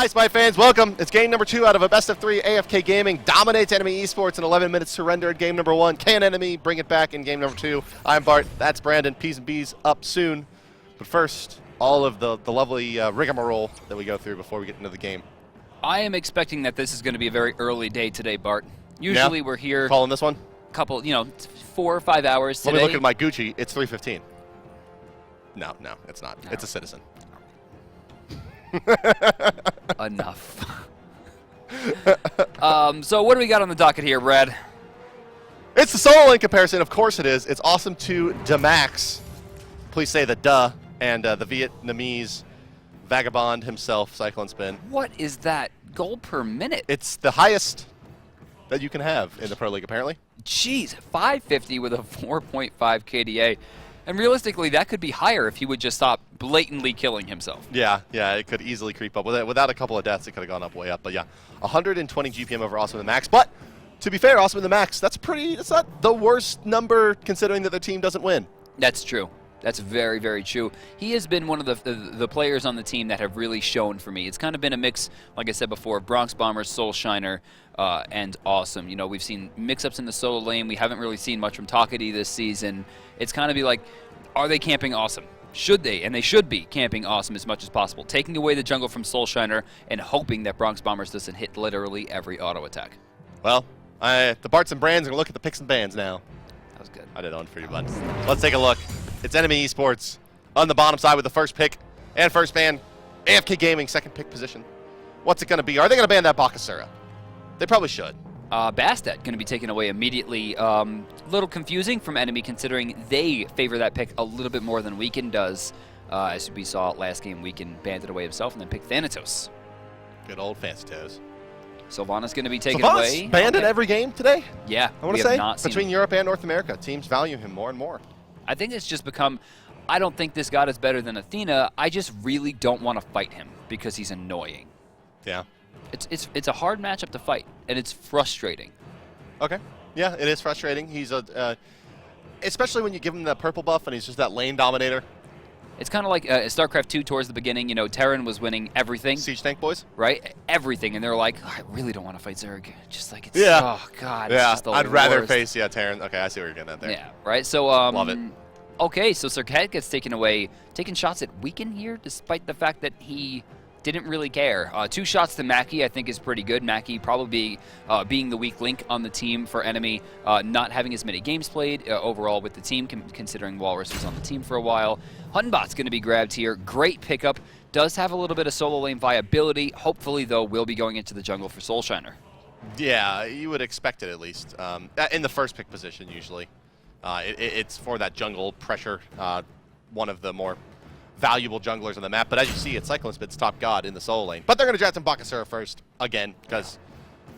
Hi, Smite fans. Welcome. It's game number 2 out of a best-of-3. AFK Gaming dominates enemy eSports in 11 minutes surrender in game number 1. Can enemy bring it back in game number 2? I'm Bart. That's Brandon. P's and B's up soon. But first, all of the lovely rigmarole that we go through before we get into the game. I am expecting that this is going to be a very early day today, Bart. Usually we're here calling this one? Couple, 4 or 5 hours today. Let me look at my Gucci. It's 3:15. No, it's not. No. It's a Citizen. Enough. So what do we got on the docket here, Brad? It's the solo lane comparison. Of course it is. It's awesome to Damax. Please say the duh. And the Vietnamese vagabond himself, Cyclone Spin. What is that? Gold per minute? It's the highest that you can have in the Pro League, apparently. Jeez, 550 with a 4.5 KDA. And realistically, that could be higher if he would just stop blatantly killing himself. Yeah, it could easily creep up. Without a couple of deaths, it could have gone up way up. But yeah, 120 GPM over Awesome in the Max. But to be fair, Awesome in the Max, that's not the worst number considering that their team doesn't win. That's true. That's very, very true. He has been one of the players on the team that have really shown for me. It's kind of been a mix, like I said before, Bronx Bombers, Soul Shiner, and Awesome. We've seen mix-ups in the solo lane. We haven't really seen much from Takadi this season. It's kind of be like, are they camping Awesome? Should they? And they should be camping Awesome as much as possible, taking away the jungle from Soul Shiner and hoping that Bronx Bombers doesn't hit literally every auto attack. Well, the Barts and Brands are going to look at the picks and bans now. That was good. I did on for you, bud. Let's take a look. It's enemy eSports on the bottom side with the first pick and first ban. AFK Gaming, second pick position. What's it going to be? Are they going to ban that Bakasura? They probably should. Bastet going to be taken away immediately. A little confusing from enemy considering they favor that pick a little bit more than Weekend does. As we saw last game, Weekend banned it away himself and then picked Thanatos. Good old Fancy Toes. Sylvanas going to be taken away. Banned in every game today? Yeah. I want to say, between Europe and North America, teams value him more and more. I think it's just become, I don't think this god is better than Athena. I just really don't want to fight him because he's annoying. Yeah. It's a hard matchup to fight, and it's frustrating. Okay. Yeah, it is frustrating. He's especially when you give him the purple buff and he's just that lane dominator. It's kind of like StarCraft 2 towards the beginning. Terran was winning everything. Siege Tank Boys? Right? Everything. And they're like, oh, I really don't want to fight Zerg. Just like, it's, yeah. Oh, God. Yeah, it's just I'd rather face, Terran. Okay, I see what you're getting at there. Yeah, right? So, love it. Okay, so Serket gets taken away. Taking shots at Weekend here, despite the fact that he didn't really care. 2 shots to Mackie, I think, is pretty good. Mackie probably being the weak link on the team for enemy, not having as many games played overall with the team, considering Walrus was on the team for a while. Hunbot's going to be grabbed here. Great pickup. Does have a little bit of solo lane viability. Hopefully, though, will be going into the jungle for Soul Shiner. Yeah, you would expect it at least. In the first pick position, usually. It's for that jungle pressure, one of the more valuable junglers on the map. But as you see, it's Cyclone Spin's top god in the solo lane. But they're going to draft him Bakasura first, again, because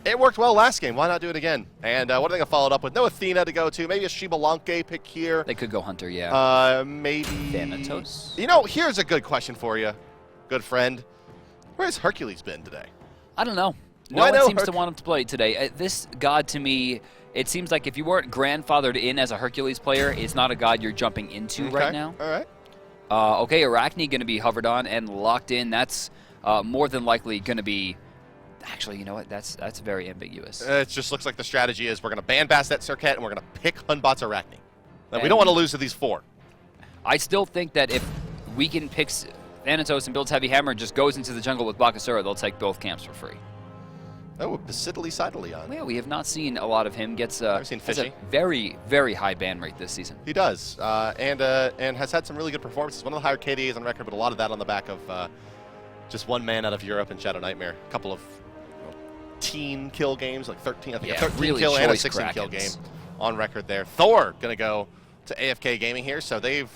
it worked well last game. Why not do it again? And what are they going to follow it up with? No Athena to go to. Maybe a Shibalanke pick here. They could go Hunter, yeah. Maybe Thanatos? Here's a good question for you, good friend. Where's Hercules been today? I don't know. No one seems to want him to play today. This god, to me, it seems like if you weren't grandfathered in as a Hercules player, it's not a god you're jumping into right now. All right. Okay, Arachne going to be hovered on and locked in. That's more than likely going to be... Actually, you know what? That's very ambiguous. It just looks like the strategy is we're going to ban Bastet Serket and we're going to pick Hunbot's Arachne. We don't want to lose to these 4. I still think that if Weekend picks Thanatos and builds Heavy Hammer and just goes into the jungle with Bakasura, they'll take both camps for free. Oh, Sidley on. Yeah, we have not seen a lot of him. Has a very, very high ban rate this season. He does, and has had some really good performances. One of the higher KDAs on record, but a lot of that on the back of just one man out of Europe in Shadow Nightmare. A couple of teen kill games, like 13, I think, a 13 really kill and a 16 kill game on record there. Thor going to go to AFK Gaming here, so they've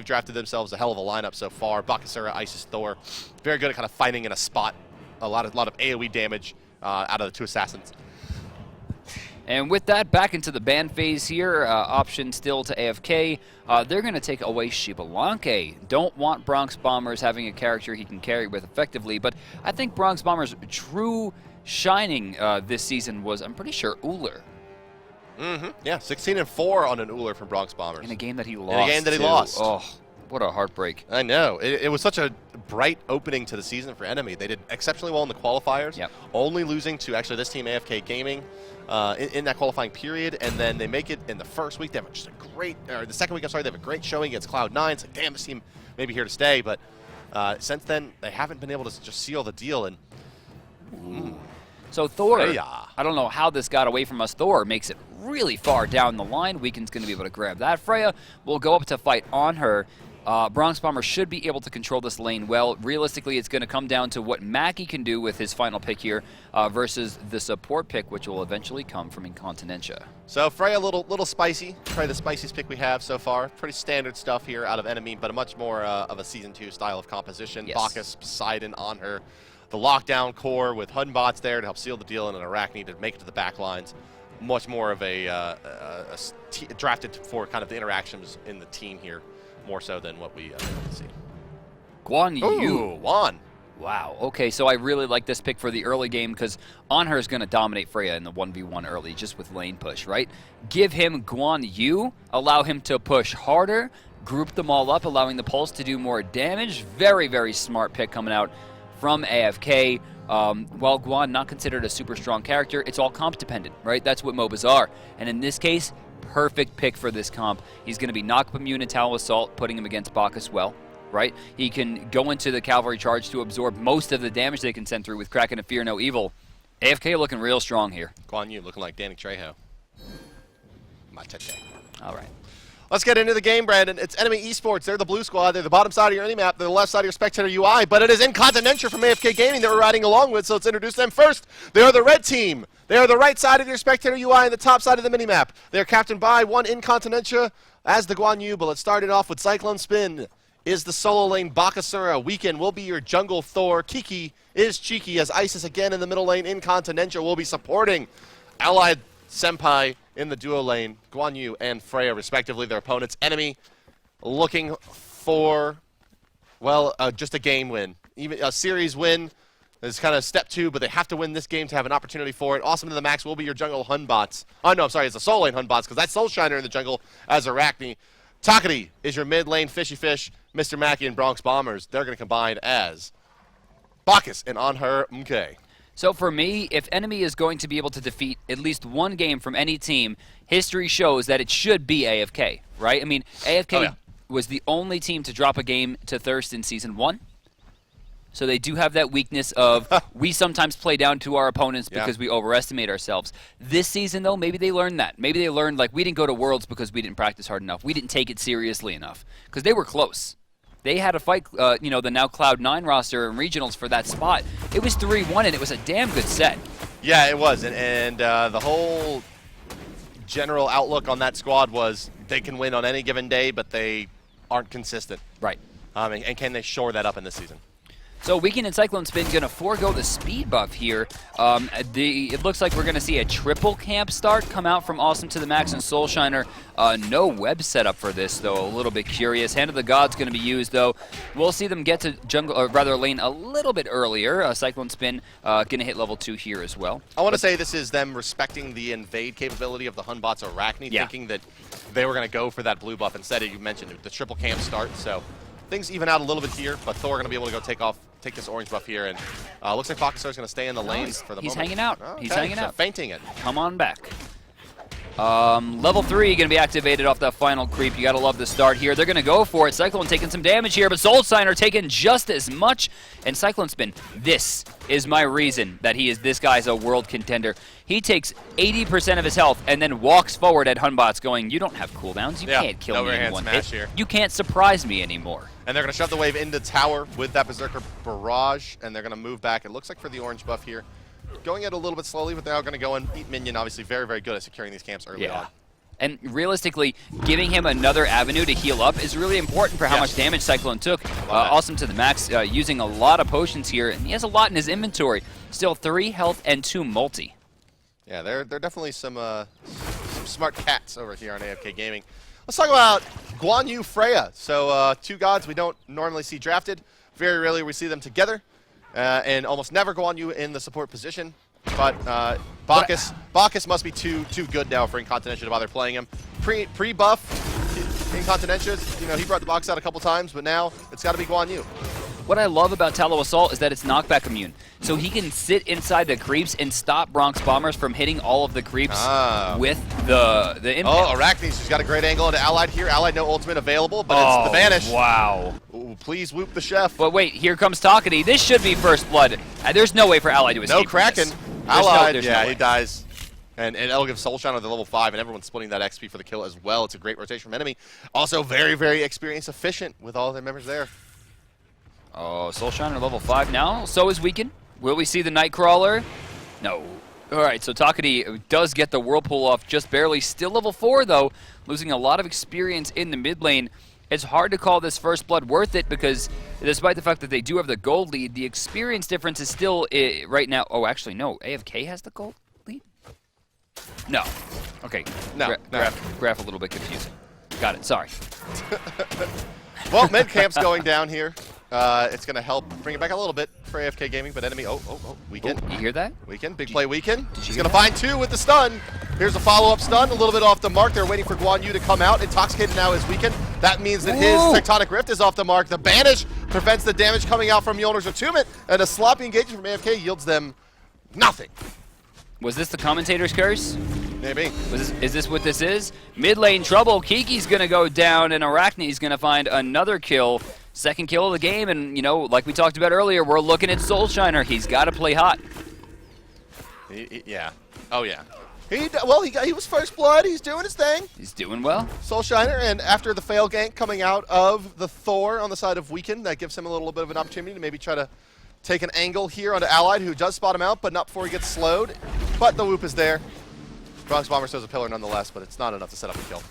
drafted themselves a hell of a lineup so far. Bakasura, Isis, Thor, very good at kind of fighting in a spot. A lot of AoE damage. Out of the 2 assassins. And with that, back into the ban phase here. Option still to AFK. They're going to take away Shibalanke. Don't want Bronx Bombers having a character he can carry with effectively, but I think Bronx Bombers' true shining this season was, I'm pretty sure, Uller. Yeah, 16-4 on an Uller from Bronx Bombers. In a game that he lost. Oh, What a heartbreak. I know. It was such a bright opening to the season for Enemy. They did exceptionally well in the qualifiers, only losing to actually this team, AFK Gaming, in that qualifying period, and then they make it in the first week. They have just a great, or the second week, I'm sorry, they have a great showing against Cloud9. It's like, damn, this team may be here to stay, but since then, they haven't been able to just seal the deal. And So Thor, Freya. I don't know how this got away from us. Thor makes it really far down the line. Weekend's going to be able to grab that. Freya will go up to fight Anhur. Bronx Bomber should be able to control this lane well. Realistically, it's going to come down to what Mackie can do with his final pick here versus the support pick, which will eventually come from Incontinentia. So Freya, a little spicy. Probably the spiciest pick we have so far. Pretty standard stuff here out of Enemy, but a much more of a Season 2 style of composition. Yes. Bacchus, Poseidon, Anhur. The lockdown core with Hunbots there to help seal the deal, and an Arachne to make it to the back lines. Much more of a drafted for kind of the interactions in the team here, more so than what we see. Guan Ooh, Guan. Wow. Okay, so I really like this pick for the early game because Anhur is going to dominate Freya in the 1v1 early just with lane push, right? Give him Guan Yu, allow him to push harder, group them all up, allowing the Pulse to do more damage. Very, very smart pick coming out from AFK. While Guan not considered a super strong character, it's all comp dependent, right? That's what MOBAs are. And in this case, perfect pick for this comp. He's going to be knock-up immune and Tower Assault, putting him against Bacchus well, right? He can go into the Cavalry Charge to absorb most of the damage they can send through with Kraken and Fear No Evil. AFK looking real strong here. Guan Yu looking like Danny Trejo. Matete. All right. Let's get into the game, Brandon. It's Enemy eSports. They're the blue squad. They're the bottom side of your enemy map. They're the left side of your spectator UI. But it is Incontinentia from AFK Gaming that we're riding along with, so let's introduce them first. They are the red team. They are the right side of your spectator UI and the top side of the minimap. They are captained by one Incontinentia as the Guan Yu, but let's start it off with Cyclone Spin. Is the solo lane Bakasura. Weekend will be your jungle Thor. Kiki is cheeky as Isis again in the middle lane. Incontinentia will be supporting Allied Senpai in the duo lane, Guan Yu and Freya, respectively, their opponents. Enemy looking for, well, just a game win. Even a series win is kind of step 2, but they have to win this game to have an opportunity for it. Awesome to the max will be your jungle Hunbots. Oh, no, I'm sorry, it's the solo lane Hunbots, because that's Soul Shiner in the jungle as Arachne. Takati is your mid lane Fishy Fish, Mr. Mackie and Bronx Bombers. They're going to combine as Bacchus and Anhur Mk. So for me, if Enemy is going to be able to defeat at least one game from any team, history shows that it should be AFK, right? I mean, AFK was the only team to drop a game to Thirst in Season 1. So they do have that weakness of we sometimes play down to our opponents because we overestimate ourselves. This season, though, maybe they learned that. Maybe they learned, like, we didn't go to Worlds because we didn't practice hard enough. We didn't take it seriously enough. Because they were close. They had to fight, the now Cloud9 roster in regionals for that spot. It was 3-1, and it was a damn good set. Yeah, it was. And the whole general outlook on that squad was they can win on any given day, but they aren't consistent. Right. And can they shore that up in this season? So Weekend and Cyclone Spin going to forego the speed buff here. It looks like we're going to see a triple camp start come out from Awesome to the Max and Soul Shiner. No web setup for this, though. A little bit curious. Hand of the Gods going to be used, though. We'll see them get to jungle, or rather lane a little bit earlier. Cyclone Spin going to hit level 2 here as well. I want to say this is them respecting the invade capability of the Hunbots Arachne, thinking that they were going to go for that blue buff instead. You mentioned the triple camp start, so things even out a little bit here, but Thor going to be able to go take this orange buff here, and looks like Bakasura is going to stay in the lanes for the moment. He's hanging out. Okay, He's hanging out. Fainting it. Come on back. Level 3 going to be activated off that final creep. You got to love the start here. They're going to go for it. Cyclone taking some damage here, but Soul Shiner taking just as much. And Cyclone Spin, this is my reason that this guy's a world contender. He takes 80% of his health and then walks forward at Hunbots going, you don't have cooldowns. You can't kill me in one hit. Here. You can't surprise me anymore. And they're going to shove the wave into tower with that Berserker Barrage, and they're going to move back. It looks like for the orange buff here, going it a little bit slowly, but they're going to go and eat minion. Obviously very, very good at securing these camps early on. And realistically, giving him another avenue to heal up is really important for how much damage Cyclone took. Awesome to the max, using a lot of potions here, and he has a lot in his inventory. Still 3 health and 2 multi. Yeah, they're definitely some smart cats over here on AFK Gaming. Let's talk about Guan Yu Freya. So 2 gods we don't normally see drafted. Very rarely we see them together. And almost never Guan Yu in the support position. But Bacchus must be too good now for Incontinentia to bother playing him. Pre-buff, Incontinentious, you know, he brought the box out a couple times, but now it's got to be Guan Yu. What I love about Tallow Assault is that it's knockback immune. So he can sit inside the creeps and stop Bronx Bombers from hitting all of the creeps with the impact. Oh, Arachne, she's got a great angle into Allied here. Allied no ultimate available, but it's the banish. Wow. Ooh, please whoop the chef. But wait, here comes Takani. This should be first blood. There's no way for Allied to escape. No Kraken. Allied, yeah, no he dies. And it'll give Soulshine with the level 5, and everyone's splitting that XP for the kill as well. It's a great rotation from enemy. Also very, very experienced, efficient with all their members there. Oh, Soulshiner level 5 now. So is Weaken. Will we see the Nightcrawler? No. All right, so Takani does get the Whirlpool off just barely. Still level 4, though, losing a lot of experience in the mid lane. It's hard to call this first blood worth it because despite the fact that they do have the gold lead, the experience difference is still right now. Oh, actually, no. AFK has the gold lead? No. Okay. No. Graph a little bit confusing. Got it. Sorry. Well, mid camp's going down here. It's going to help bring it back a little bit for AFK Gaming, but enemy, Weaken. You hear that? Weaken, big play Weaken. He's going to find 2 with the stun. Here's a follow-up stun, a little bit off the mark. They're waiting for Guan Yu to come out. Intoxicated now is Weaken. That means that his Tectonic Rift is off the mark. The banish prevents the damage coming out from Mjolnir's attunement, and a sloppy engagement from AFK yields them nothing. Was this the commentator's curse? Maybe. Is this what this is? Mid lane trouble. Kiki's going to go down, and Arachne's going to find another kill. Second kill of the game, and, you know, like we talked about earlier, we're looking at Soulshiner. He's got to play hot. Yeah. Oh, yeah. He was first blood. He's doing his thing. He's doing well. Soulshiner, and after the fail gank coming out of the Thor on the side of Weaken, that gives him a little bit of an opportunity to maybe try to take an angle here onto Allied, who does spot him out, but not before he gets slowed. But the whoop is there. Bronx Bomber throws a pillar nonetheless, but it's not enough to set up a kill.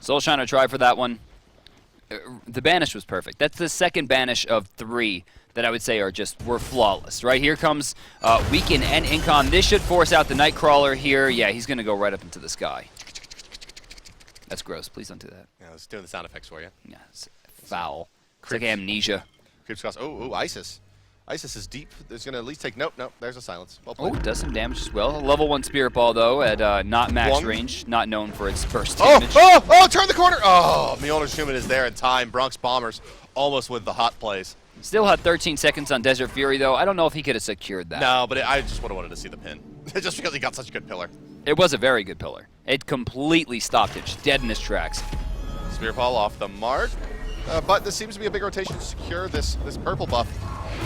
Soulshiner tried for that one. The banish was perfect. That's the second banish of 3 that I would say were flawless. Right, here comes Weaken and Incon. This should force out the Nightcrawler here. Yeah, he's going to go right up into the sky. That's gross. Please don't do that. Yeah, I was doing the sound effects for you. Yeah, it's foul. It's like amnesia. Creeps across. Oh, Isis. Isis is deep. There's going to at least take... Nope, there's a silence. Well played. Oh, does some damage as well. Level 1 Spirit Ball, though, at not max range. Not known for its burst damage. Turn the corner! Oh, Mjolnir's Human is there in time. Bronx Bombers almost with the hot plays. Still had 13 seconds on Desert Fury, though. I don't know if he could have secured that. No, but I just would have wanted to see the pin. Just because he got such a good pillar. It was a very good pillar. It completely stopped it, dead in his tracks. Spirit Ball off the mark. But this seems to be a big rotation to secure this purple buff.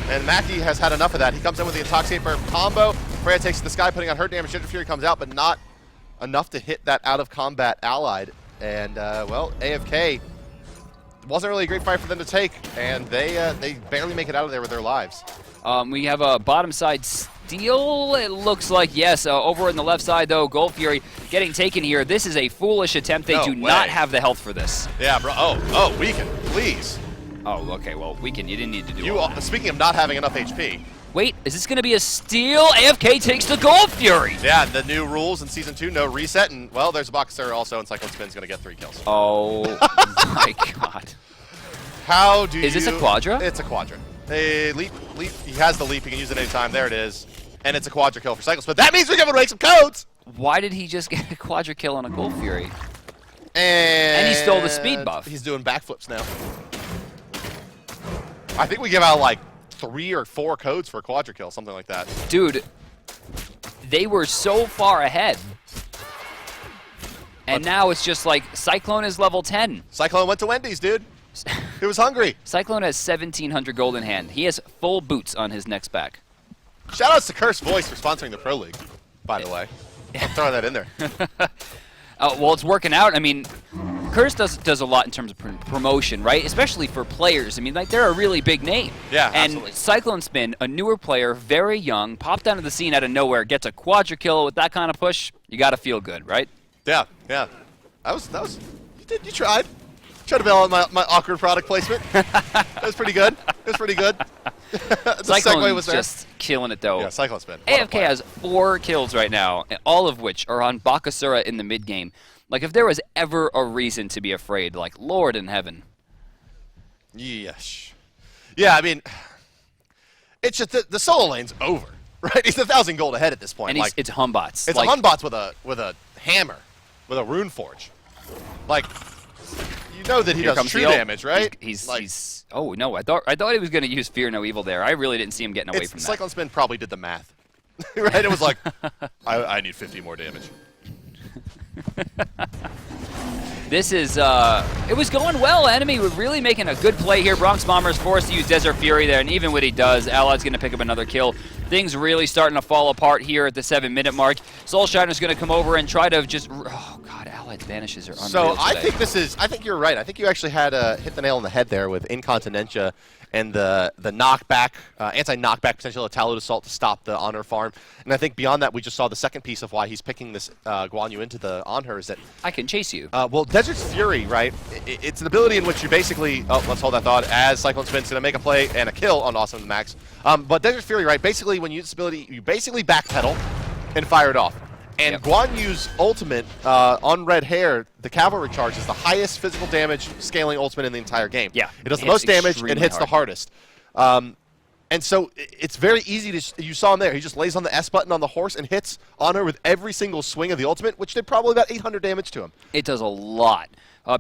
And Mackie has had enough of that. He comes in with the Intoxicate Burn combo. Freya takes to the sky, putting on her damage. Desert Fury comes out, but not enough to hit that out-of-combat Allied. And, well, AFK wasn't really a great fight for them to take, and they barely make it out of there with their lives. We have a bottom side steal, it looks like. Yes, over on the left side, though, Gold Fury getting taken here. This is a foolish attempt. They do not have the health for this. Yeah, bro. Oh, Weaken, please. Oh, okay, well, Weaken, you didn't need to do it. Speaking of not having enough HP. Wait, is this going to be a steal? AFK takes the Gold Fury. Yeah, the new rules in Season 2, no reset, and, well, there's a Bakasura also, and Cyclone Spin's going to get 3 kills. Oh, my God. How do Is this a Quadra? It's a Quadra. Leap. He has the leap. He can use it anytime. There it is. And it's a Quadra kill for Cyclone Spin. That means we're going to make some codes! Why did he just get a Quadra kill on a Gold Fury? And he stole the speed buff. He's doing backflips now. I think we give out like 3 or 4 codes for a Quadra kill, something like that. Dude, they were so far ahead. And now it's just like, Cyclone is level 10. Cyclone went to Wendy's, dude. He was hungry. Cyclone has 1,700 gold in hand. He has full boots on his next back. Shoutouts to Curse Voice for sponsoring the Pro League, by the way. I'll throw that in there. Well, it's working out. I mean, Curse does a lot in terms of promotion, right? Especially for players. I mean, like, they're a really big name. Yeah, and absolutely. Cyclone Spin, a newer player, very young, popped onto the scene out of nowhere, gets a Quadra kill with that kind of push. You got to feel good, right? Yeah. That was. You tried. Tried to bail on my awkward product placement. That was pretty good. The Cyclone was there. Just killing it, though. Yeah, Cyclone Spin. AFK has 4 kills right now, all of which are on Bakasura in the mid game. Like, if there was ever a reason to be afraid, like, Lord in heaven. Yes. Yeah, I mean, it's just the solo lane's over, right? He's 1,000 gold ahead at this point. And it's Humbots. It's like, a Humbots with a hammer, with a rune forge. Like, You know that he does true damage, right? He's oh no, I thought he was going to use Fear No Evil there. I really didn't see him getting away from that. Cyclone Spin probably did the math, right? It was like, I need 50 more damage. This is, it was going well. Enemy were really making a good play here. Bronx Bombers forced to use Desert Fury there, and even when he does, Allied's going to pick up another kill. Things really starting to fall apart here at the 7-minute mark. Soulshiner's going to come over and try to just, oh god, Allied's vanishes are unreal So I today. I think you're right. I think you actually had hit the nail on the head there with Incontinentia and the knockback, anti-knockback potential of Talud Assault to stop the Anhur farm. And I think beyond that, we just saw the second piece of why he's picking this Guan Yu into the Anhur is that I can chase you. well, Desert's Fury, right? It's an ability in which you basically, let's hold that thought, as Cyclone Spin's going to make a play and a kill on Awesome Max. But Desert's Fury, right, basically when you use this ability, you basically backpedal and fire it off. And Guan Yu's ultimate on red hair, the cavalry charge, is the highest physical damage scaling ultimate in the entire game. Yeah. It does the most damage, it hits the hardest. And so it's very easy to, you saw him there, he just lays on the S button on the horse and hits Anhur with every single swing of the ultimate, which did probably about 800 damage to him. It does a lot.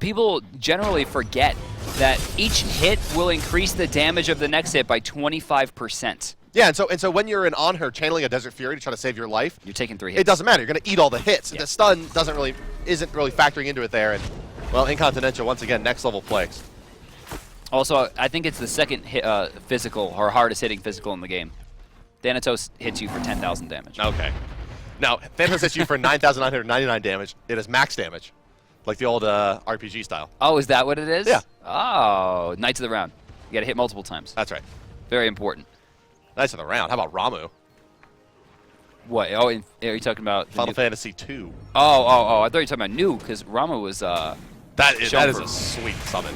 People generally forget that each hit will increase the damage of the next hit by 25%. Yeah, and so when you're in Anhur channeling a Desert Fury to try to save your life, you're taking 3 hits. It doesn't matter. You're going to eat all the hits. Yeah. The stun isn't really factoring into it there. And well, Incontinentia once again next level plays. Also, I think it's the second hit, physical or hardest hitting physical in the game. Thanatos hits you for 10,000 damage. Okay. Now Thanatos hits you for 9,999 damage. It is max damage, like the old RPG style. Oh, is that what it is? Yeah. Oh, Knights of the Round. You got to hit multiple times. That's right. Very important. Knights of the Round. How about Ramu? What? Oh, are you talking about Final Fantasy II? Oh! I thought you were talking about new because Ramu was. That is a sweet summon.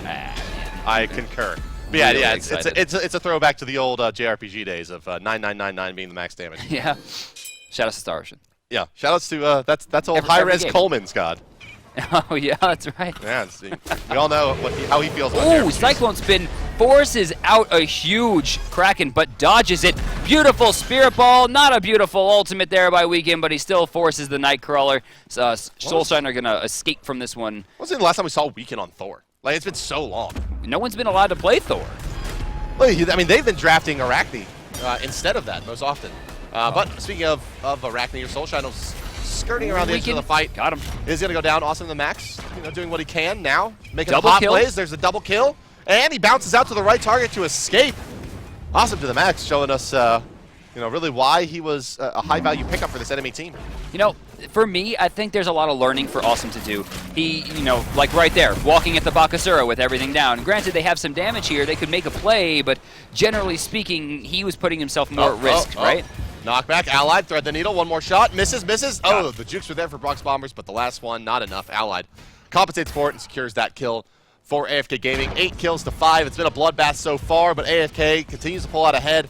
I concur. But yeah, Really yeah, excited. it's a throwback to the old JRPG days of 9999 being the max damage. Yeah. Shout out to Star Ocean. Yeah. Shoutouts to that's old hi-rez Coleman's god. Oh yeah, that's right. Yeah, we all know how he feels about Ooh, Cyclone Spin forces out a huge Kraken, but dodges it. Beautiful Spirit Ball, not a beautiful ultimate there by Weekend, but he still forces the Nightcrawler. Soulshiner gonna escape from this one. When was the last time we saw Weekend on Thor? Like, it's been so long. No one's been allowed to play Thor. Well, I mean, they've been drafting Arachne instead of that most often. But speaking of Arachne, your Soulshiner's skirting around the edge of the fight. Got him. Is going to go down. Awesome the Max, doing what he can now. Making Double the hot kill. plays. There's a double kill. And he bounces out to the right target to escape. Awesome to the Max, showing us, really why he was a high-value pickup for this enemy team. For me, I think there's a lot of learning for Awesome to do. He, like right there, walking at the Bakasura with everything down. Granted, they have some damage here. They could make a play, but generally speaking, he was putting himself more at risk, right? Knockback, Allied, thread the needle, one more shot, misses. Oh, the jukes were there for Bronx Bombers, but the last one, not enough. Allied compensates for it and secures that kill for AFK Gaming. 8 kills to 5. It's been a bloodbath so far, but AFK continues to pull out ahead.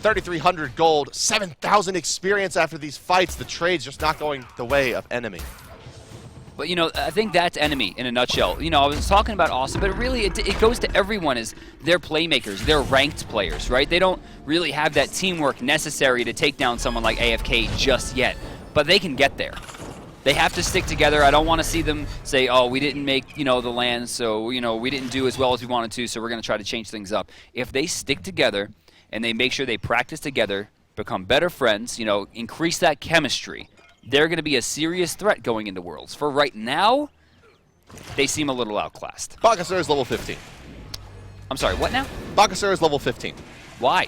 3,300 gold, 7,000 experience after these fights. The trade's just not going the way of enemy. But, I think that's enemy in a nutshell. I was talking about Awesome, but really it goes to everyone as they're playmakers. They're ranked players, right? They don't really have that teamwork necessary to take down someone like AFK just yet. But they can get there. They have to stick together. I don't want to see them say, oh, we didn't make, the land, so, we didn't do as well as we wanted to, so we're going to try to change things up. If they stick together and they make sure they practice together, become better friends, increase that chemistry, they're going to be a serious threat going into Worlds. For right now, they seem a little outclassed. Bakasura is level 15. I'm sorry, what now? Bakasura is level 15. Why?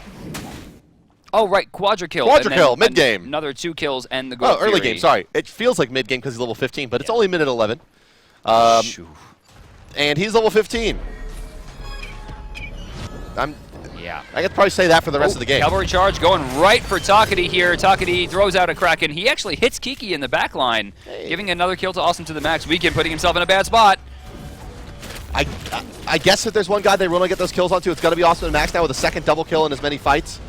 Oh, right, Quadra kill. Mid-game. Another 2 kills and the goal. Oh, early game, sorry. It feels like mid-game because he's level 15, but it's only minute 11. And he's level 15. I could probably say that for the rest of the game. Cavalry charge going right for Takati here. Takati throws out a Kraken. He actually hits Kiki in the back line, giving another kill to Awesome to the Max. Weekend putting himself in a bad spot. I guess if there's one guy they want to get those kills onto, it's going to be Awesome to the Max now with a second double kill in as many fights.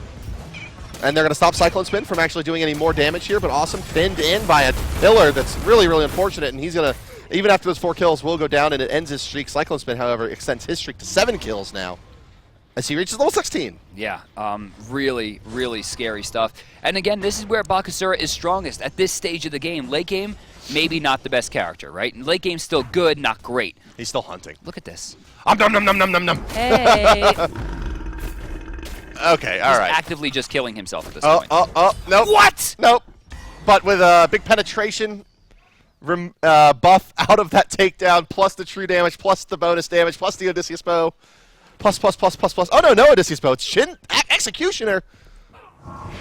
And they're going to stop Cyclone Spin from actually doing any more damage here, but Awesome pinned in by a pillar that's really, really unfortunate, and he's going to, even after those 4 kills, will go down and it ends his streak. Cyclone Spin, however, extends his streak to 7 kills now as he reaches level 16. Yeah, really, really scary stuff. And again, this is where Bakasura is strongest at this stage of the game. Late game, maybe not the best character, right? Late game's still good, not great. He's still hunting. Look at this. Nom nom nom nom nom nom. Hey. Okay, all right. He's actively just killing himself at this point. Nope. What? Nope. But with a big penetration buff out of that takedown, plus the true damage, plus the bonus damage, plus the Odysseus bow, plus. Oh, no Odysseus bow. It's Shin Executioner.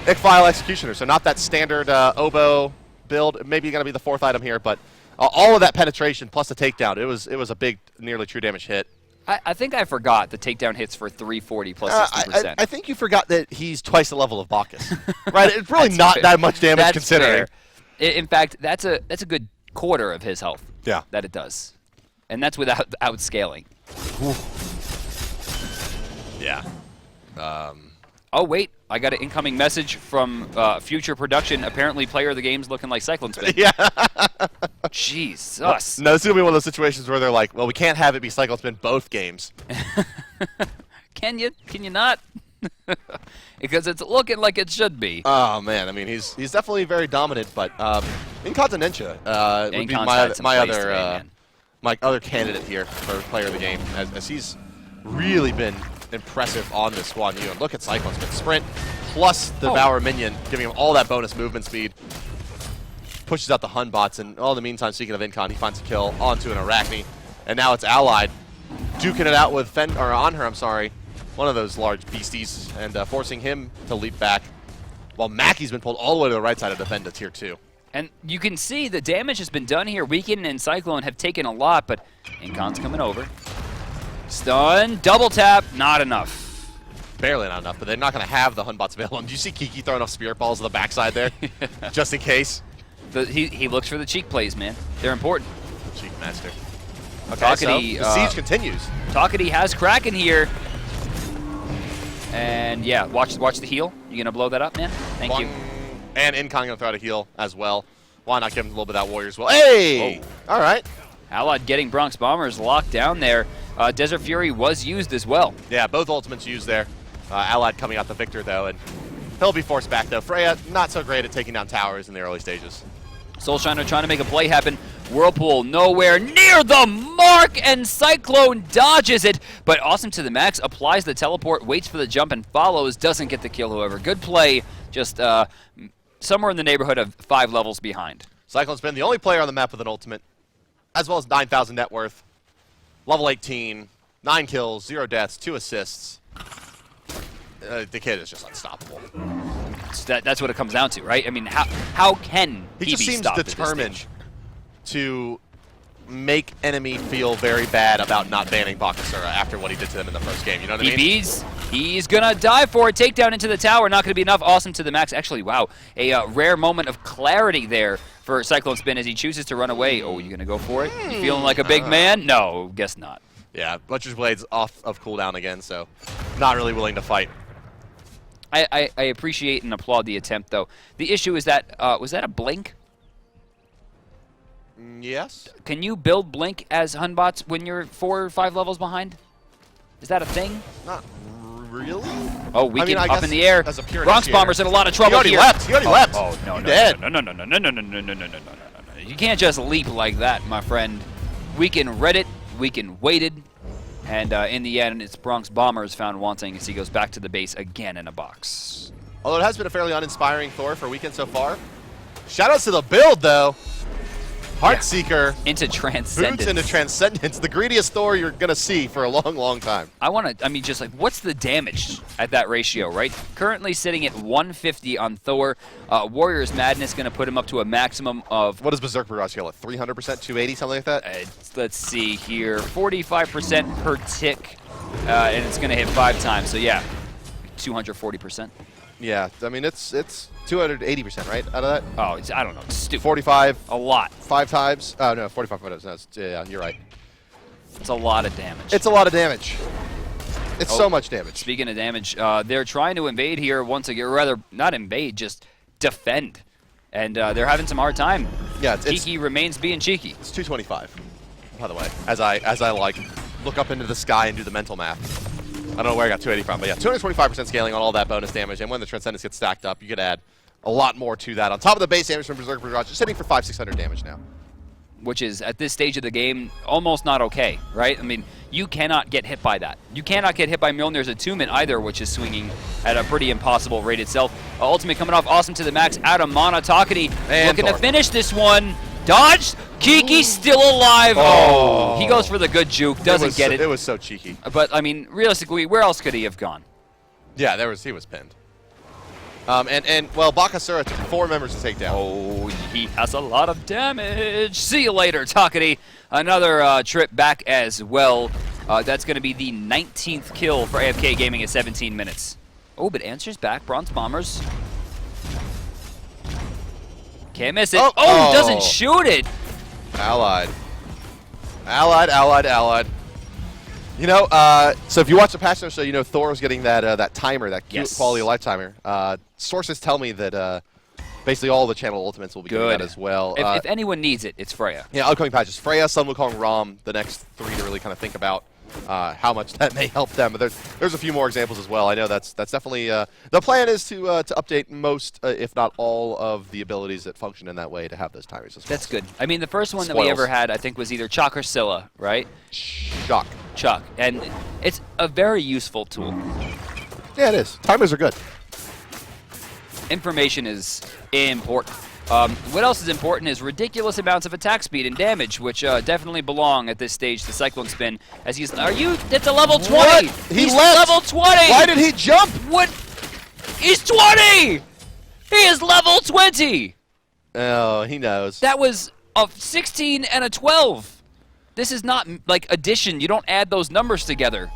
Ickfile Executioner. So not that standard oboe build. Maybe going to be the 4th item here, but all of that penetration plus the takedown. It was a big, nearly true damage hit. I think I forgot the takedown hits for 340 plus 60%. I think you forgot that he's twice the level of Bacchus. Right? It's really not that much damage considering. Fair. In fact, that's a good quarter of his health. Yeah. That it does. And that's without outscaling. Yeah. Oh, wait. I got an incoming message from future production. Apparently, player of the game's looking like Cyclone Spin. Yeah. Jesus. No, this is going to be one of those situations where they're like, well, we can't have it be Cyclone Spin both games. Can you? Can you not? Because it's looking like it should be. Oh, man. I mean, he's definitely very dominant, but Incontinentia would be my other candidate here for player of the game, as he's really been impressive on this Guan. And look at Cyclone Spin. Sprint plus the Devour minion, giving him all that bonus movement speed. Pushes out the Hun bots, and all in the meantime, speaking of Incon, he finds a kill onto an Arachne. And now it's Allied duking it out with Anhur, I'm sorry. One of those large beasties, and forcing him to leap back. While Mackey's been pulled all the way to the right side to defend a tier 2. And you can see the damage has been done here. Weaken and Cyclone have taken a lot, but Incon's coming over. Stun, double tap, not enough. Barely not enough, but they're not going to have the Hun bots available. And do you see Kiki throwing off spirit balls to the backside there? Just in case. He looks for the cheek plays, man. They're important. Cheek master. Okay, so the siege continues. Talkity has Kraken here. And yeah, watch the heal. You going to blow that up, man? Thank you. And Incon going to throw out a heal as well. Why not give him a little bit of that Warrior as well? Hey! Whoa. All right. Allied getting Bronx Bombers locked down there. Desert Fury was used as well. Yeah, both ultimates used there. Allied coming out the victor, though, and he'll be forced back, though. Freya, not so great at taking down towers in the early stages. Soulshiner trying to make a play happen. Whirlpool nowhere near the mark, and Cyclone dodges it. But Awesome to the Max applies the teleport, waits for the jump, and follows. Doesn't get the kill, however. Good play, just somewhere in the neighborhood of 5 levels behind. Cyclone's been the only player on the map with an ultimate, as well as 9,000 net worth. Level 18, 9 kills, 0 deaths, 2 assists. The kid is just unstoppable. That's what it comes down to, right? I mean, how can he just be seems stopped determined to make enemy feel very bad about not banning Bakasura after what he did to them in the first game. You know what I mean? He's gonna die for it. Takedown into the tower, not gonna be enough. Awesome to the Max. Actually, wow, a rare moment of clarity there for Cyclone Spin as he chooses to run away. Oh, you gonna go for it? You feeling like a big man? No, guess not. Yeah, Butcher's Blade's off of cooldown again, so not really willing to fight. I appreciate and applaud the attempt, though. The issue is that, was that a blink? Yes. Can you build blink as Hunbots when you're 4 or 5 levels behind? Is that a thing? Not really. Oh, we can up in the air. Bronx Bomber's in a lot of trouble here. He already leapt. Oh, no, no. You can't just leap like that, my friend. We can read it. We can waited. And in the end, it's Bronx Bombers found wanting as he goes back to the base again in a box. Although it has been a fairly uninspiring Thor for a weekend so far. Shoutouts to the build, though. Heartseeker. Yeah. Into Transcendence. Boots into Transcendence. The greediest Thor you're going to see for a long, long time. I mean, just like, what's the damage at that ratio, right? Currently sitting at 150 on Thor. Warrior's Madness going to put him up to a maximum of... What does Berserk Barrage scale at? 300%, 280, something like that? Let's see here. 45% per tick, and it's going to hit 5 times. So, yeah, 240%. Yeah, I mean, it's 280%, right, out of that? Oh, I don't know. It's stupid. 45. A lot. 5 times. Oh, no, 45 photos. No, yeah, you're right. It's a lot of damage. It's a lot of damage. It's so much damage. Speaking of damage, they're trying to invade here once again, or rather, not invade, just defend. And they're having some hard time. Yeah, Kiki remains being cheeky. It's 225, by the way, as I like look up into the sky and do the mental math. I don't know where I got 280 from, but yeah, 225% scaling on all that bonus damage, and when the Transcendence gets stacked up, you could add a lot more to that. On top of the base damage from Berserk Barrage, just hitting for 500-600 damage now. which is, at this stage of the game, almost not okay, right? I mean, you cannot get hit by that. You cannot get hit by Mjolnir's attunement either, which is swinging at a pretty impossible rate itself. Ultimate coming off awesome to the max, out of mana. Takati looking to finish this one. Dodged. Kiki still alive. Oh, he goes for the good juke. Doesn't get it. It was so cheeky. But, I mean, realistically, where else could he have gone? Yeah, he was pinned. Well, Bakasura took 4 members to take down. Oh, he has a lot of damage. See you later, Takati. Another trip back as well. That's going to be the 19th kill for AFK Gaming at 17 minutes. Oh, but Answer's back. Bronze Bombers. Can't miss it. Oh, doesn't shoot it. Allied. You know, so if you watch the patch notes, so you know Thor was getting that timer, that cute quality of life timer. Sources tell me that basically all the channel ultimates will be doing that as well. If anyone needs it, it's Freya. Yeah, upcoming patches. Freya, Sun Wukong, Rom, the next 3 to really kind of think about how much that may help them. But there's a few more examples as well. I know that's definitely the plan is to update most, if not all, of the abilities that function in that way to have those timers as well. That's good. I mean, the first one that we ever had, I think, was either Chuck or Scylla, right? Chuck. And it's a very useful tool. Yeah, it is. Timers are good. Information is important. What else is important is ridiculous amounts of attack speed and damage, which definitely belong at this stage to Cyclone Spin. As he's, it's a level 20. What? He's level 20. Why did he jump? What? He's 20. He is level 20. Oh, he knows. That was a 16 and a 12. This is not like addition. You don't add those numbers together.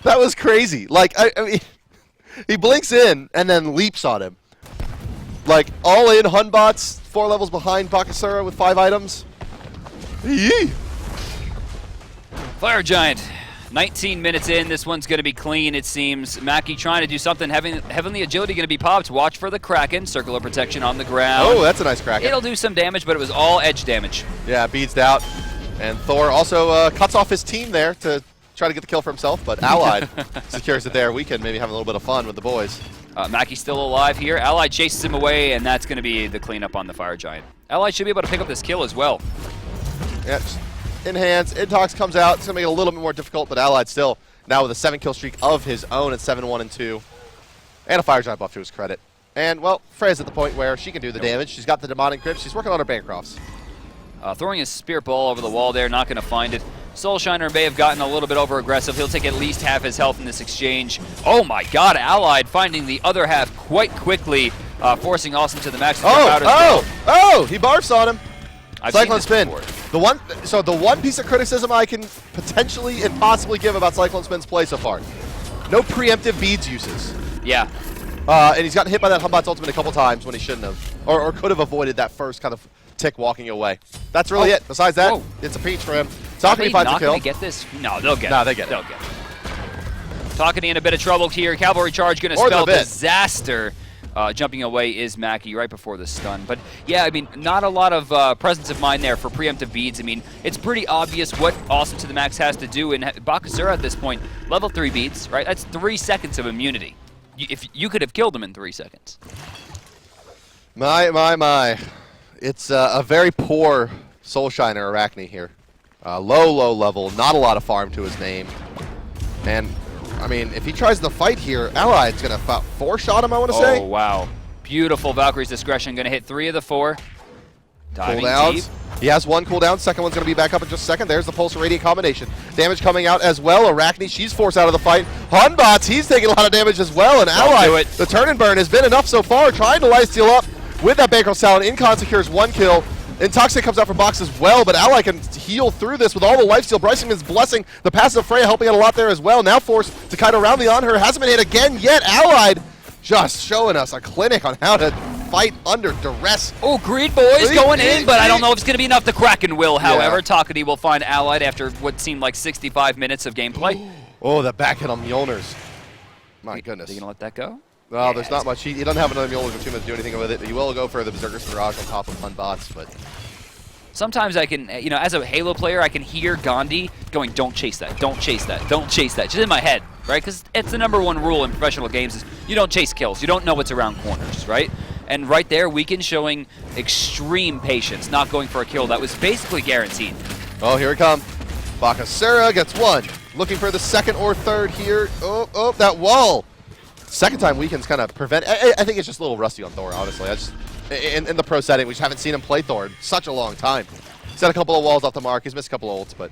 That was crazy. Like, I mean, he blinks in and then leaps on him. Like, all in, Hunbots, 4 levels behind Bakasura with 5 items. Yee. Fire Giant, 19 minutes in. This one's going to be clean, it seems. Mackie trying to do something. Heavenly Agility going to be popped. Watch for the Kraken. Circle of protection on the ground. Oh, that's a nice Kraken. It'll do some damage, but it was all edge damage. Yeah, beads out. And Thor also cuts off his team there to try to get the kill for himself, but Allied secures it there. We can maybe have a little bit of fun with the boys. Mackie's still alive here. Allied chases him away, and that's going to be the cleanup on the Fire Giant. Allied should be able to pick up this kill as well. Yeah, in hands. Intox comes out. It's going to make it a little bit more difficult, but Allied still now with a 7-kill streak of his own at 7-1-2. And a Fire Giant buff to his credit. And, well, Freya's at the point where she can do the damage. She's got the demonic grip. She's working on her Bancrofts. Throwing his Spirit Ball over the wall there, not going to find it. Soul Shiner may have gotten a little bit over-aggressive. He'll take at least half his health in this exchange. Oh my god, Allied finding the other half quite quickly, forcing Awesome to the max. He barfs on him. Cyclone Spin. The one piece of criticism I can potentially and possibly give about Cyclone Spin's play so far. No preemptive beads uses. Yeah. And he's gotten hit by that Humbot's ultimate a couple times when he shouldn't have. Or could have avoided that first kind of tick walking away. That's really it. Besides that, it's a peach for him. Takani finds a kill. Not get this? No, they'll get it. No, they get it. They'll get it. Takani in a bit of trouble here. Cavalry charge going to spell disaster. Jumping away is Mackie right before the stun. But yeah, I mean, not a lot of presence of mind there for preemptive beads. I mean, it's pretty obvious what Awesome to the max has to do. And Bakasura at this point, level 3 beads, right? That's 3 seconds of immunity. If you could have killed him in 3 seconds. My. It's a very poor Soul Shiner Arachne here. Low level, not a lot of farm to his name. And, I mean, if he tries to fight here, Allied's going to 4-shot him, I want to say. Oh, wow. Beautiful Valkyrie's Discretion. Going to hit 3 of the 4. Diving deep. He has 1 cooldown. Second one's going to be back up in just a second. There's the Pulse Radiant combination. Damage coming out as well. Arachne, she's forced out of the fight. Hunbots, he's taking a lot of damage as well. And Allied, the turn and burn has been enough so far. Trying to lifesteal up with that Bankroll Talon. Incon secures 1 kill. Intoxic comes out from box as well, but Ally can heal through this with all the lifesteal. Brysington's blessing. The passive Freya helping out a lot there as well. Now forced to kind of round the Anhur. Hasn't been hit again yet. Allied just showing us a clinic on how to fight under duress. Oh, Greed Boys going in, but I don't know if it's going to be enough. The Kraken will, however. Takati will find Allied after what seemed like 65 minutes of gameplay. Oh, the back hit on Mjolnir's. My goodness. Are you going to let that go? Well, there's not much. He doesn't have another Mjolnir or 2 minutes to do anything with it. He will go for the Berserker's Barrage on top of Hunbots, but... Sometimes I can, you know, as a Halo player, I can hear Gandhi going, don't chase that, don't chase that, don't chase that. Just in my head, right? Because it's the #1 rule in professional games is you don't chase kills. You don't know what's around corners, right? And right there, Weekend showing extreme patience, not going for a kill that was basically guaranteed. Oh, here it comes. Bakasura gets one. Looking for the second or third here. Oh, that wall. Second time Weekend's kind of prevent. I think it's just a little rusty on Thor, honestly. In the pro setting, we just haven't seen him play Thor in such a long time. He's had a couple of walls off the mark. He's missed a couple of ults, but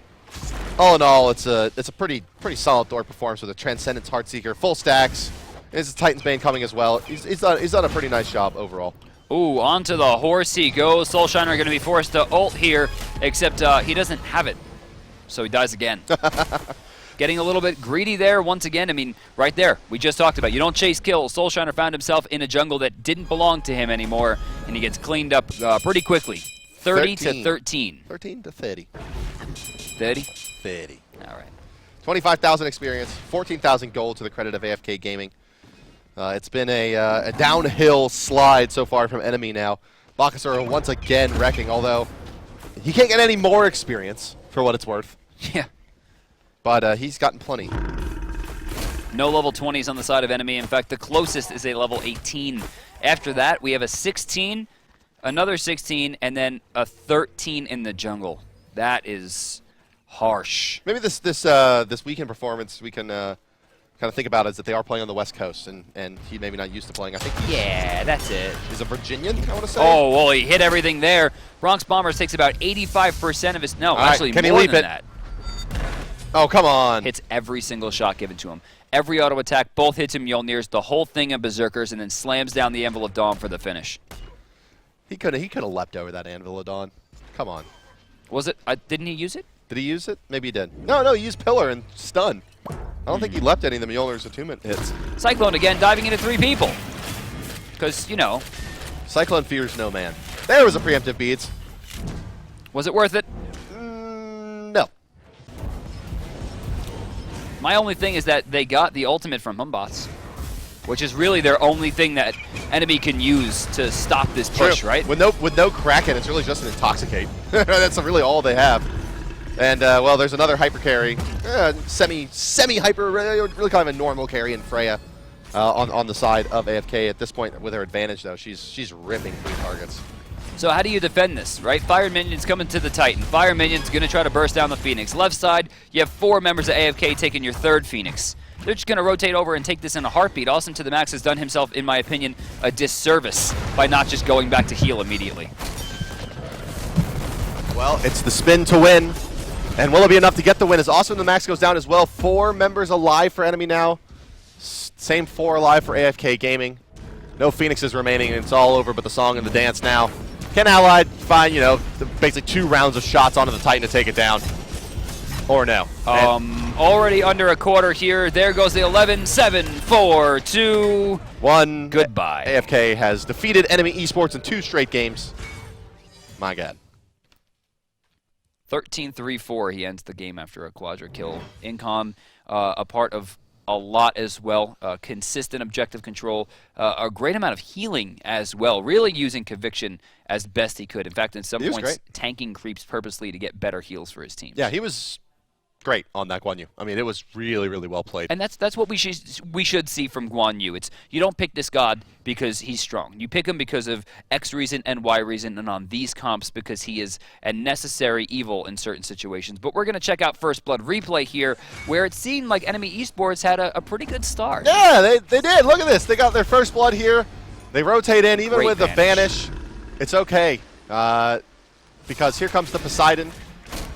all in all, it's a pretty solid Thor performance with a Transcendence Heartseeker, full stacks. There's a Titan's Bane coming as well. He's done a pretty nice job overall. Ooh, onto the horse he goes. Soulshiner going to be forced to ult here, except he doesn't have it, so he dies again. Getting a little bit greedy there once again. I mean, right there, we just talked about, you don't chase kills. Soulshiner found himself in a jungle that didn't belong to him anymore, and he gets cleaned up pretty quickly. 30 to 13. 13 to 30. 30? 30. All right. 25,000 experience, 14,000 gold to the credit of AFK Gaming. It's been a downhill slide so far from enemy now. Bakasura once again wrecking, although he can't get any more experience for what it's worth. Yeah. But he's gotten plenty. No level 20s on the side of enemy. In fact, the closest is a level 18. After that, we have a 16, another 16, and then a 13 in the jungle. That is harsh. Maybe this weekend performance we can kind of think about is that they are playing on the West Coast, and he maybe not used to playing. I think yeah, that's it. He's a Virginian, I want to say. Oh, well, he hit everything there. Bronx Bombers takes about 85% of his... No, actually can he more leap than it? that. Oh, come on. Hits every single shot given to him. Every auto attack, both hits him Mjolnirs, the whole thing in Berserkers, and then slams down the Anvil of Dawn for the finish. He could have leapt over that Anvil of Dawn. Come on. Was it? Didn't he use it? Did he use it? Maybe he did. No, he used Pillar and Stun. I don't think he leapt any of the Mjolnir's attunement hits. Cyclone again, diving into 3 people. Because, you know. Cyclone fears no man. There was a preemptive beads. Was it worth it? No. My only thing is that they got the ultimate from Humbots, which is really their only thing that enemy can use to stop this push, True. right? With no Kraken, it's really just an Intoxicate. That's really all they have. And, well, there's another hyper carry. Semi-hyper, really kind of a normal carry in Freya on the side of AFK. At this point, with her advantage, though, she's ripping through targets. So how do you defend this, right? Fire Minion's coming to the Titan. Fire Minion's going to try to burst down the Phoenix. Left side, you have 4 members of AFK taking your 3rd Phoenix. They're just going to rotate over and take this in a heartbeat. Austin to the Max has done himself, in my opinion, a disservice by not just going back to heal immediately. Well, it's the spin to win. And will it be enough to get the win as Austin to the Max goes down as well? 4 members alive for enemy now. Same 4 alive for AFK Gaming. No Phoenixes remaining, and it's all over but the song and the dance now. Can Allied find, basically 2 rounds of shots onto the Titan to take it down? Or no? Already under a quarter here. There goes the 11, 7, 4, 2, 1. Goodbye. AFK has defeated enemy eSports in 2 straight games. My God. 13-3-4, he ends the game after a quadra kill. Incom, a part of a lot as well. Consistent objective control, a great amount of healing as well. Really using Conviction as best he could. In fact, in some points, tanking creeps purposely to get better heals for his team. Yeah, he was great on that Guan Yu. I mean, it was really, really well played. And that's what we should see from Guan Yu. It's you don't pick this god because he's strong. You pick him because of X reason and Y reason, and on these comps because he is a necessary evil in certain situations. But we're going to check out First Blood replay here, where it seemed like enemy eSports had a pretty good start. Yeah, they did. Look at this. They got their First Blood here. They rotate in, even with the Vanish. It's okay, because here comes the Poseidon.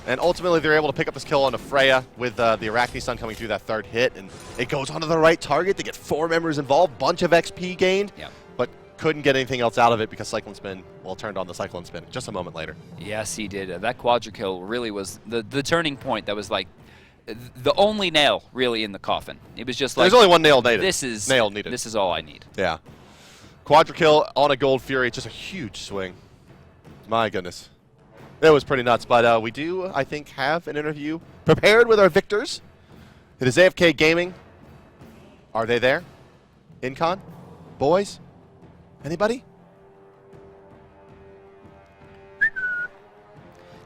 And ultimately, they're able to pick up this kill on a Freya with the Arachne Sun coming through that 3rd hit. And it goes onto the right target. They get 4 members involved, bunch of XP gained. Yeah. But couldn't get anything else out of it because Cyclone Spin, well, turned on the Cyclone Spin just a moment later. Yes, he did. That quadra kill really was the turning point. That was like the only nail really in the coffin. It was just like, there's only one nail needed. This is all I need. Yeah. Quadra kill on a Gold Fury, just a huge swing. My goodness. It was pretty nuts, but we do, I think, have an interview prepared with our victors. It is AFK Gaming. Are they there? Incon? Boys? Anybody?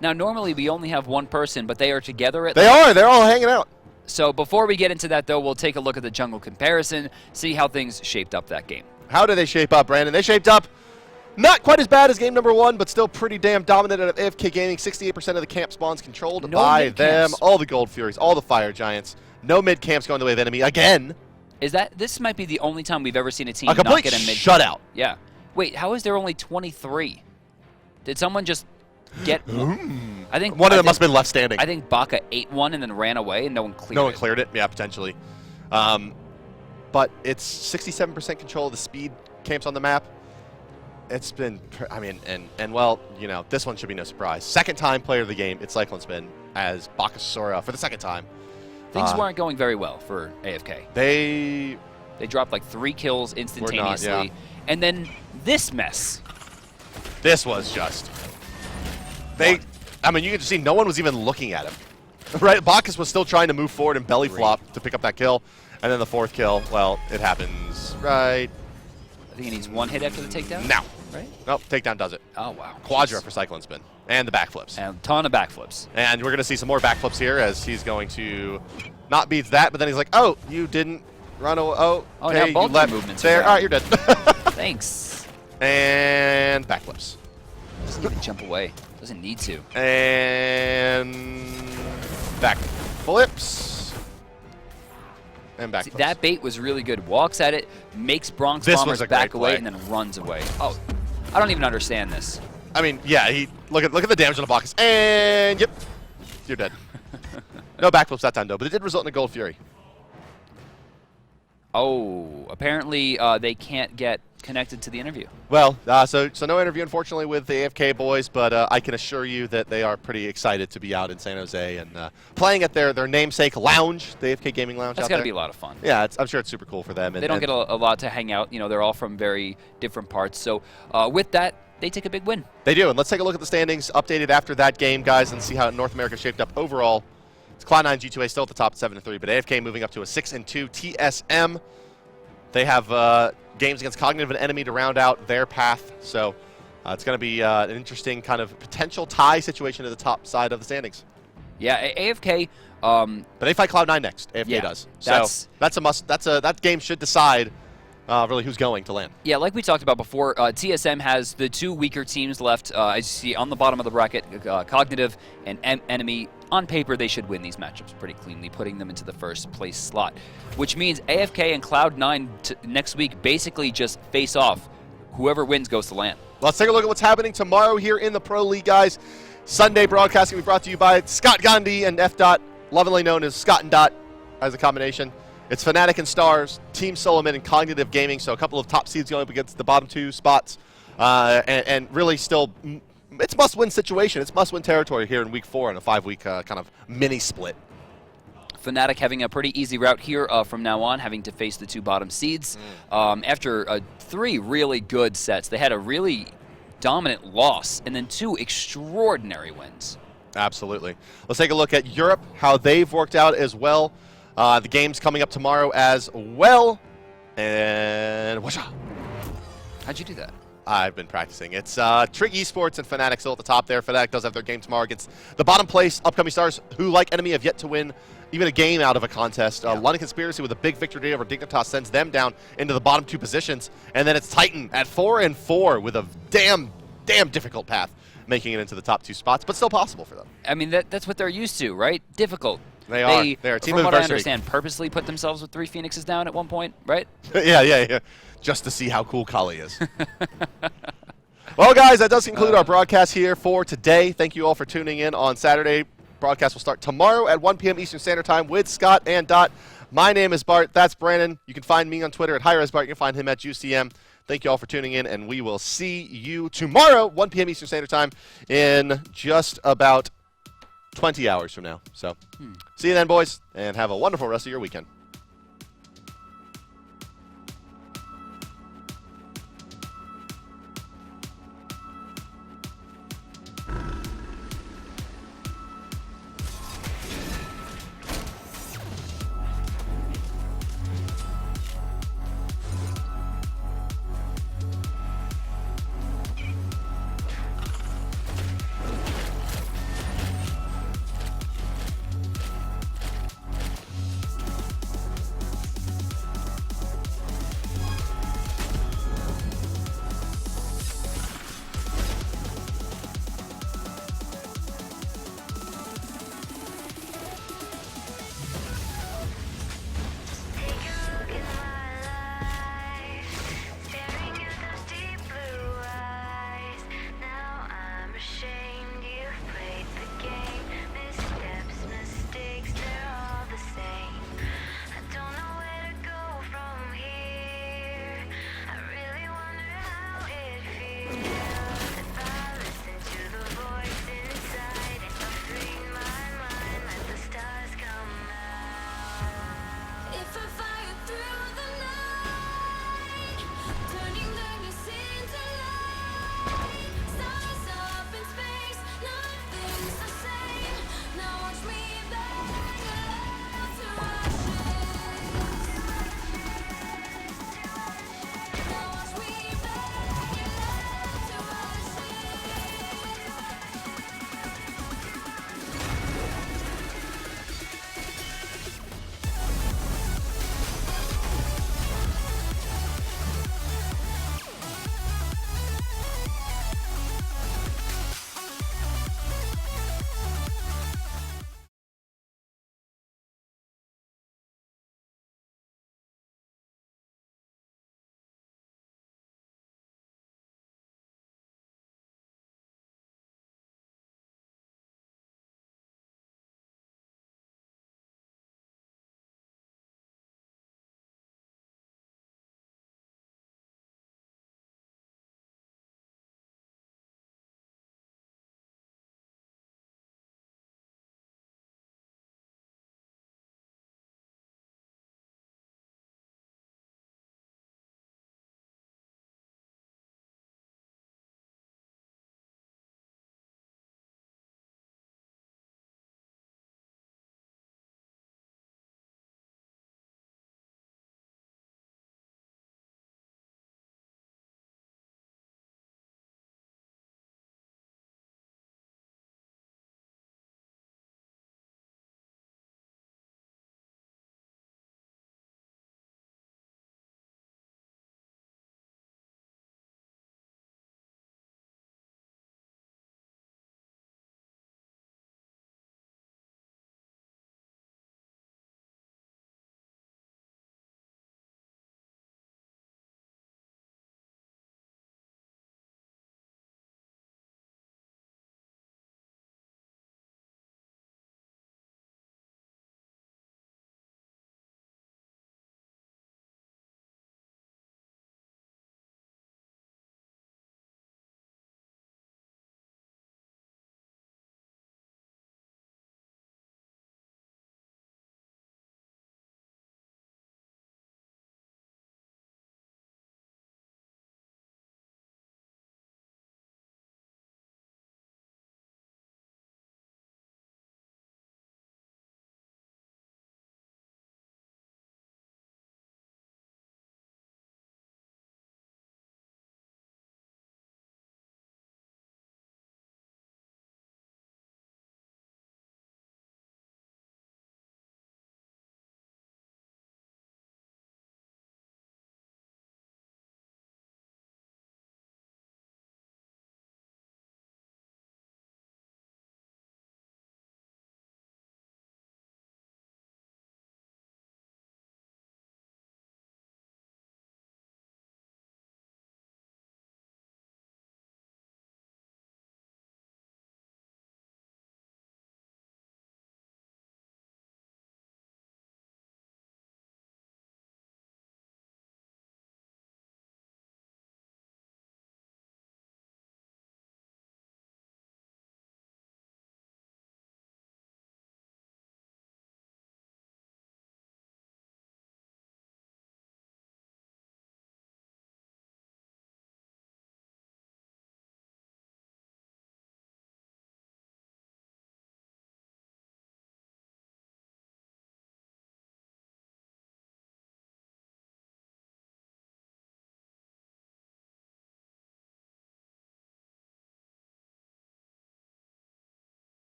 Now, normally we only have one person, but they are together at They're all hanging out. So before we get into that, though, we'll take a look at the jungle comparison, see how things shaped up that game. How did they shape up, Brandon? They shaped up Not quite as bad as game number 1, but still pretty damn dominant out of AFK Gaming. 68% of the camp spawns controlled by them. All the Gold Furies, all the Fire Giants. No mid camps going the way of enemy again. This might be the only time we've ever seen a team not get a mid shutout. Yeah. Wait, how is there only 23? Did someone just get one? I think one of them must have been left standing. I think Baka ate one and then ran away and no one cleared it. No one cleared it. Yeah, potentially. But it's 67% control of the speed camps on the map. It's been, I mean, and well, you know, this one should be no surprise. Second time player of the game, it's Cyclone Spin as Bakasura for the second time. Things weren't going very well for AFK. They dropped like 3 kills instantaneously. Not, yeah. And then this mess. This was just, I mean, you can see no one was even looking at him. Right? Bacchus was still trying to move forward and belly flop to pick up that kill. And then the 4th kill, well, it happens right. I think he needs 1 hit after the takedown. Now. Right? Nope, takedown does it. Oh, wow. Quadra for Cyclone Spin. And the backflips. And a ton of backflips. And we're going to see some more backflips here as he's going to not beat that, but then he's like, oh, you didn't run away. Oh, okay, now both you left movements there. All right, you're dead. Thanks. And backflips. Doesn't even jump away. Doesn't need to. And backflips. And backflips. See, that bait was really good. Walks at it, makes Bronx Bombers back away, and then runs away. Oh, I don't even understand this. I mean, yeah, look at the damage on the Bacchus, and yep, you're dead. No backflips that time though, but it did result in a Gold Fury. Oh, apparently they can't get connected to the interview. Well, so no interview unfortunately with the AFK boys, but I can assure you that they are pretty excited to be out in San Jose and playing at their namesake lounge, the AFK Gaming Lounge. That's got to be a lot of fun. Yeah, I'm sure it's super cool for them. And, they don't get a lot to hang out. You know, they're all from very different parts. So with that, they take a big win. They do, and let's take a look at the standings updated after that game, guys, and see how North America shaped up overall. It's Cloud9 G2A still at the top 7-3, but AFK moving up to a 6-2. TSM, they have games against Cognitive and Enemy to round out their path, so it's going to be an interesting kind of potential tie situation at the top side of the standings. Yeah, AFK. But they fight Cloud9 next. AFK does. So that's a must. That game should decide really who's going to land. Yeah, like we talked about before, TSM has the 2 weaker teams left. As you see on the bottom of the bracket, Cognitive and Enemy. On paper, they should win these matchups pretty cleanly, putting them into the first place slot, which means AFK and Cloud9 next week basically just face off. Whoever wins goes to land. Let's take a look at what's happening tomorrow here in the Pro League, guys. Sunday broadcasting will be brought to you by Scott Gandhi and F. Dot, lovingly known as Scott and Dot as a combination. It's Fnatic and Stars, Team Solomon and Cognitive Gaming, so a couple of top seeds going up against the bottom 2 spots, and really still. It's must-win situation. It's must-win territory here in Week 4 in a 5-week kind of mini-split. Fnatic having a pretty easy route here from now on, having to face the 2 bottom seeds. After 3 really good sets, they had a really dominant loss and then 2 extraordinary wins. Absolutely. Let's take a look at Europe, how they've worked out as well. The game's coming up tomorrow as well. And how'd you do that? I've been practicing. It's Trig eSports and Fnatic still at the top there. Fnatic does have their game tomorrow against the bottom place upcoming Stars, who, like Enemy, have yet to win even a game out of a contest. London Conspiracy with a big victory over Dignitas sends them down into the bottom 2 positions. And then it's Titan at 4-4 with a damn difficult path, making it into the top 2 spots, but still possible for them. I mean, that's what they're used to, right? Difficult. They are a team from of adversity. what I understand, purposely put themselves with 3 Phoenixes down at one point, right? yeah. Just to see how cool Kali is. Well, guys, that does conclude our broadcast here for today. Thank you all for tuning in on Saturday. Broadcast will start tomorrow at 1 p.m. Eastern Standard Time with Scott and Dot. My name is Bart. That's Brandon. You can find me on Twitter at hi-rez Bart. You can find him at JuiceCM. Thank you all for tuning in, and we will see you tomorrow, 1 p.m. Eastern Standard Time, in just about 20 hours from now. So see you then, boys, and have a wonderful rest of your weekend.